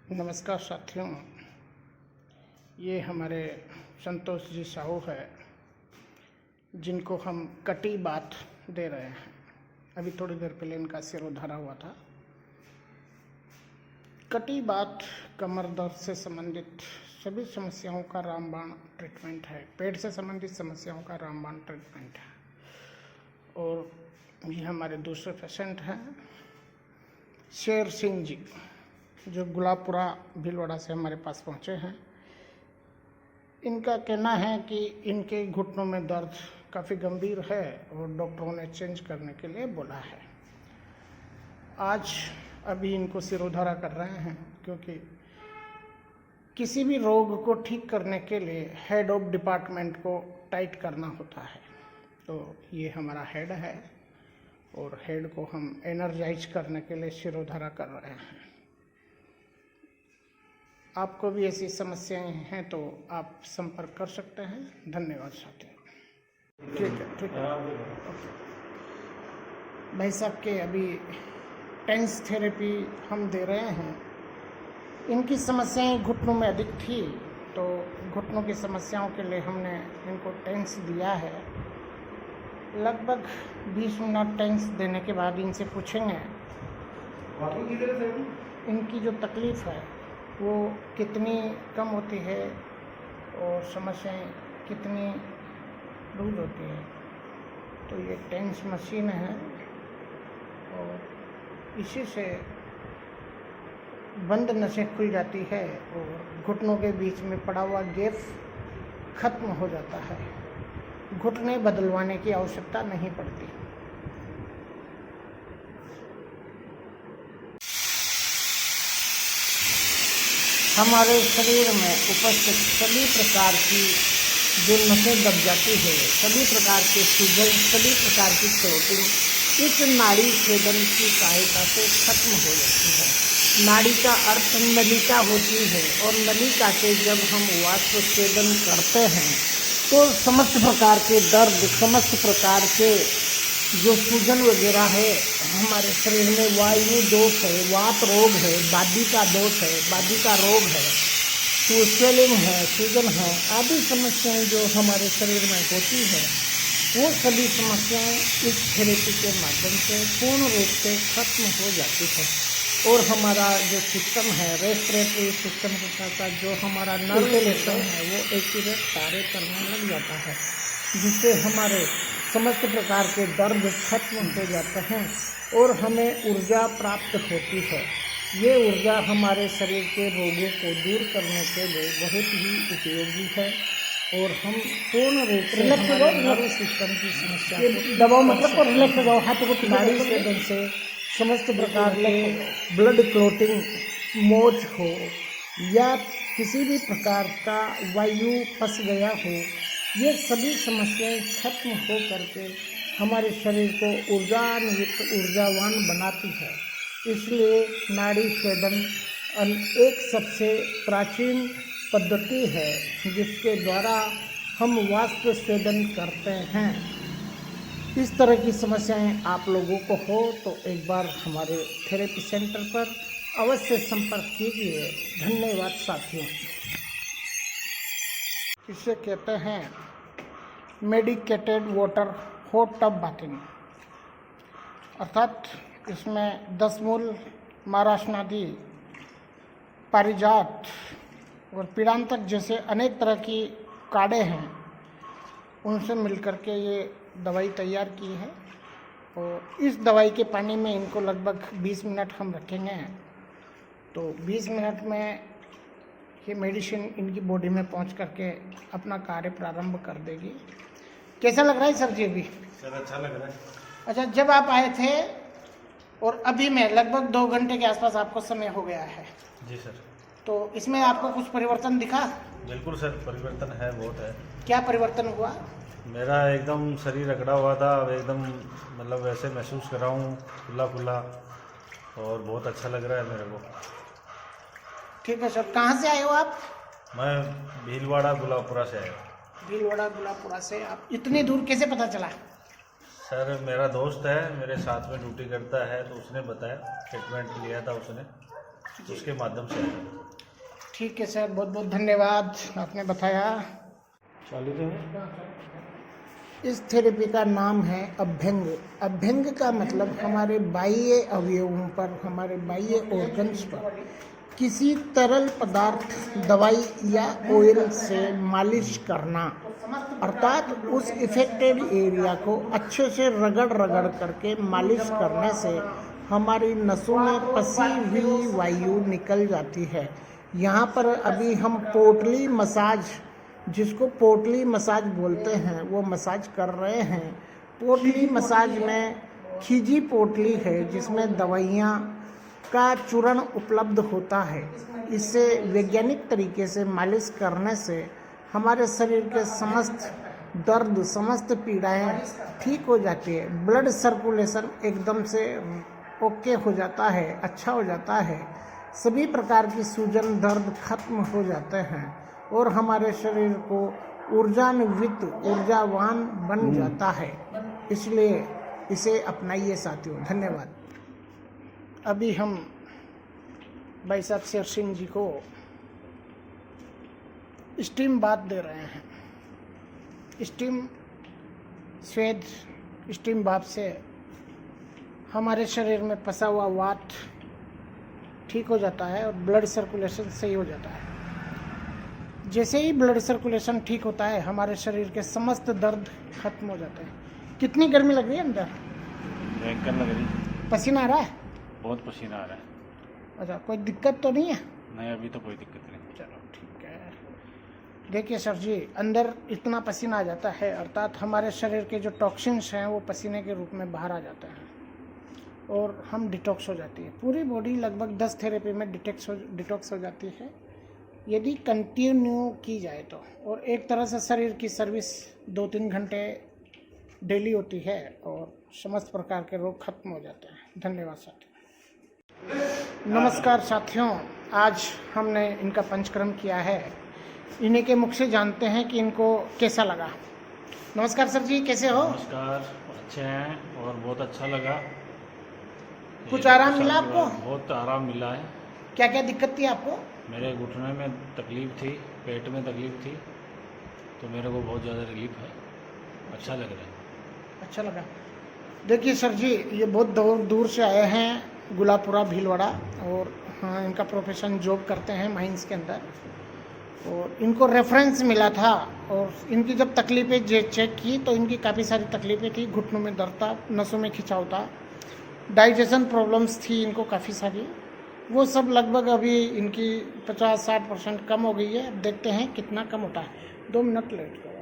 नमस्कार साथियों, ये हमारे संतोष जी साहू है जिनको हम कटी बात दे रहे हैं। अभी थोड़ी देर पहले इनका सिर उधारा हुआ था। कटी बात कमर दर्द से संबंधित सभी समस्याओं का रामबाण ट्रीटमेंट है। पेट से संबंधित समस्याओं का रामबाण ट्रीटमेंट है। और ये हमारे दूसरे पेशेंट हैं शेर सिंह जी, जो गुलाबपुरा भीलवाड़ा से हमारे पास पहुँचे हैं। इनका कहना है कि इनके घुटनों में दर्द काफ़ी गंभीर है और डॉक्टरों ने चेंज करने के लिए बोला है। आज अभी इनको सिरोधारा कर रहे हैं, क्योंकि किसी भी रोग को ठीक करने के लिए हेड ऑफ डिपार्टमेंट को टाइट करना होता है। तो ये हमारा हेड है और हेड को हम एनर्जाइज करने के लिए सिरोधारा कर रहे हैं। आपको भी ऐसी समस्याएं हैं तो आप संपर्क कर सकते हैं। धन्यवाद साथियों। ठीक है। ओके भाई साहब के अभी टेंस थेरेपी हम दे रहे हैं। इनकी समस्याएं घुटनों में अधिक थी, तो घुटनों की समस्याओं के लिए हमने इनको टेंस दिया है। लगभग 20 मिनट टेंस देने के बाद इनसे पूछेंगे इनकी जो तकलीफ़ है वो कितनी कम होती है और समस्याएं कितनी दूर होती है। तो ये टेंस मशीन है और इसी से बंद नसें खुल जाती है और घुटनों के बीच में पड़ा हुआ गैप खत्म हो जाता है। घुटने बदलवाने की आवश्यकता नहीं पड़ती। हमारे शरीर में उपस्थित सभी प्रकार की जो नसें दब जाती है, सभी प्रकार के सूजन, सभी प्रकार की क्लोटिंग इस नाड़ी छेदन की सहायता से खत्म हो जाती है। नाड़ी का अर्थ नलिका होती है और नलिका से जब हम वाष्प छेदन करते हैं तो समस्त प्रकार के दर्द, समस्त प्रकार के जो सूजन वगैरह है, हमारे शरीर में वायु दोष है, वात रोग है, बादी का दोष है, बादी का रोग है, स्वेलिंग है, सूजन है, आदि समस्याएं जो हमारे शरीर में होती है, वो सभी समस्याएं इस थेरेपी के माध्यम से पूर्ण रूप से खत्म हो जाती है। और हमारा जो सिस्टम है, रेस्पिरेटरी सिस्टम के साथ साथ जो हमारा नर्वेलेशन है वो एक्यूरेट कार्य करने लग जाता है, जिससे हमारे समस्त प्रकार के दर्द खत्म हो जाते हैं और हमें ऊर्जा प्राप्त होती है। ये ऊर्जा हमारे शरीर के रोगों को दूर करने के लिए बहुत ही उपयोगी है और हम पूर्ण रूप से हमारे नर्वस सिस्टम की समस्या दबाव मतलब और रिलैक्स दबाव हाथों को नाड़ी छेदन से समस्त प्रकार के ब्लड क्लोटिंग, मोच हो या किसी भी प्रकार का वायु फंस गया हो, ये सभी समस्याएं खत्म हो करके हमारे शरीर को ऊर्जान्वित, ऊर्जावान बनाती है। इसलिए नाड़ी छेदन एक सबसे प्राचीन पद्धति है जिसके द्वारा हम वाष्प छेदन करते हैं। इस तरह की समस्याएं आप लोगों को हो तो एक बार हमारे थेरेपी सेंटर पर अवश्य संपर्क कीजिए। धन्यवाद साथियों। इसे कहते हैं medicated water hot tub bathing, अर्थात इसमें 10 मूल, माराशनादि, पारिजात और पीड़ांतक जैसे अनेक तरह की काढ़े हैं, उनसे मिलकर के ये दवाई तैयार की है। और इस दवाई के पानी में इनको लगभग 20 मिनट हम रखेंगे। तो 20 मिनट में ये मेडिसिन इनकी बॉडी में पहुंच करके अपना कार्य प्रारंभ कर देगी। कैसा लग रहा है सर जी? अभी सर अच्छा लग रहा है। अच्छा, जब आप आए थे और अभी में लगभग 2 घंटे के आसपास आपको समय हो गया है। जी सर। तो इसमें आपको कुछ परिवर्तन दिखा? बिल्कुल सर, परिवर्तन है, बहुत है। क्या परिवर्तन हुआ? मेरा एकदम शरीर अकड़ा हुआ था, अब एकदम मतलब वैसे महसूस कर रहा हूँ, खुला खुला, और बहुत अच्छा लग रहा है मेरे को। ठीक है सर। कहाँ से आए हो आप? मैं भीलवाड़ा गुलाबपुरा से आया। भीलवाड़ा गुलाबपुरा से आप इतनी दूर कैसे पता चला? सर मेरा दोस्त है, मेरे साथ में ड्यूटी करता है, तो उसने बताया, ट्रीटमेंट लिया था उसने। उसके माध्यम से आता है। ठीक है सर, बहुत बहुत धन्यवाद, आपने बताया। चालू तो इस थेरेपी का नाम है अभ्यंग। अभ्यंग का मतलब हमारे बाह्य अवयवों पर, हमारे बाह्य ऑर्गन्स पर किसी तरल पदार्थ, दवाई या ऑयल से मालिश करना, अर्थात उस इफेक्टेड एरिया को अच्छे से रगड़ रगड़ करके मालिश करने से हमारी नसों में फंसी हुई वायु निकल जाती है। यहाँ पर अभी हम पोटली मसाज, जिसको पोटली मसाज बोलते हैं, वो मसाज कर रहे हैं। पोटली मसाज में खीजी पोटली है जिसमें दवाइयाँ का चूर्ण उपलब्ध होता है। इससे वैज्ञानिक तरीके से मालिश करने से हमारे शरीर के समस्त दर्द, समस्त पीड़ाएं ठीक हो जाती है। ब्लड सर्कुलेशन एकदम से ओके हो जाता है, अच्छा हो जाता है। सभी प्रकार की सूजन, दर्द खत्म हो जाते हैं और हमारे शरीर को ऊर्जान्वित, ऊर्जावान बन जाता है। इसलिए इसे अपनाइए साथियों। धन्यवाद। अभी हम भाई साहब शेर सिंह जी को स्टीम बाथ दे रहे हैं। स्टीम स्वेद, स्टीम बाथ से हमारे शरीर में फंसा हुआ वात ठीक हो जाता है और ब्लड सर्कुलेशन सही हो जाता है। जैसे ही ब्लड सर्कुलेशन ठीक होता है, हमारे शरीर के समस्त दर्द खत्म हो जाते हैं। कितनी गर्मी लग रही है अंदर? भयंकर लग रही है। पसीना आ रहा है? बहुत पसीना आ रहा है। अच्छा, कोई दिक्कत तो नहीं है? नहीं, अभी तो कोई दिक्कत नहीं। चलो ठीक है। देखिए सर जी, अंदर इतना पसीना आ जाता है, अर्थात हमारे शरीर के जो टॉक्सिन्स हैं वो पसीने के रूप में बाहर आ जाते हैं और हम डिटॉक्स हो जाती है। पूरी बॉडी लगभग 10 थेरेपी में डिटॉक्स हो जाती है यदि कंटिन्यू की जाए तो। और एक तरह से शरीर की सर्विस 2-3 घंटे डेली होती है और समस्त प्रकार के रोग खत्म हो जाते हैं। धन्यवाद साथियों। नमस्कार साथियों, आज हमने इनका पंचकर्म किया है। इन्हीं के मुख से जानते हैं कि इनको कैसा लगा। नमस्कार सर जी, कैसे हो? नमस्कार, अच्छे हैं और बहुत अच्छा लगा। कुछ आराम मिला आपको? बहुत आराम मिला है। क्या क्या दिक्कत थी आपको? मेरे घुटने में तकलीफ थी, पेट में तकलीफ थी, तो मेरे को बहुत ज़्यादा रिलीफ है। अच्छा लग रहा है। अच्छा लगा। देखिए सर जी, ये बहुत दूर से आए हैं, गुलापुरा भीलवाड़ा, और हाँ, इनका प्रोफेशन जॉब करते हैं माइंस के अंदर, और इनको रेफरेंस मिला था। और इनकी जब तकलीफ़ें चेक की तो इनकी काफ़ी सारी तकलीफ़ें थी। घुटनों में दर्द था, नसों में खिंचाव था, डाइजेशन प्रॉब्लम्स थी इनको काफ़ी सारी। वो सब लगभग अभी इनकी 50-60% कम हो गई है। अब देखते हैं कितना कम होता है। 2 मिनट लेट करो।